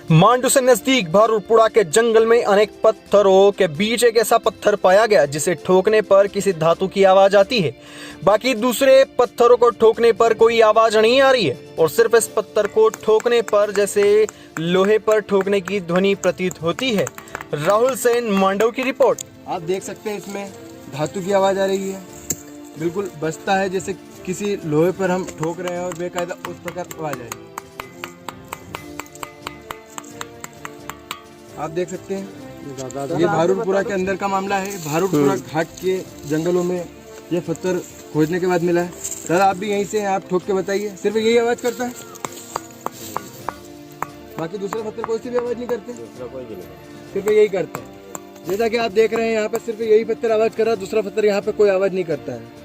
मांडू से नजदीक भारूपुरा के जंगल में अनेक पत्थरों के बीच एक ऐसा पत्थर पाया गया जिसे ठोकने पर किसी धातु की आवाज आती है। बाकी दूसरे पत्थरों को ठोकने पर कोई आवाज नहीं आ रही है और सिर्फ इस पत्थर को ठोकने पर जैसे लोहे पर ठोकने की ध्वनि प्रतीत होती है। राहुल सेन, मांडू की रिपोर्ट। आप देख सकते हैं इसमें धातु की आवाज आ रही है, बिल्कुल बजता है जैसे किसी लोहे पर हम ठोक रहे हैं और बेकायदा उस प्रकार आवाज आ रही है। आप देख सकते हैं ये भारूपुरा के अंदर का मामला है। भारूपुरा घाट के जंगलों में ये पत्थर खोजने के बाद मिला है। दादा आप भी यहीं से हैं, आप ठोक के बताइए, सिर्फ यही आवाज करता है, बाकी दूसरा पत्थर कोई सी भी आवाज नहीं करते, सिर्फ यही करता है। जैसा कि आप देख रहे हैं यहाँ पर सिर्फ यही पत्थर आवाज कर रहा है, दूसरा पत्थर यहाँ पे कोई आवाज नहीं करता है।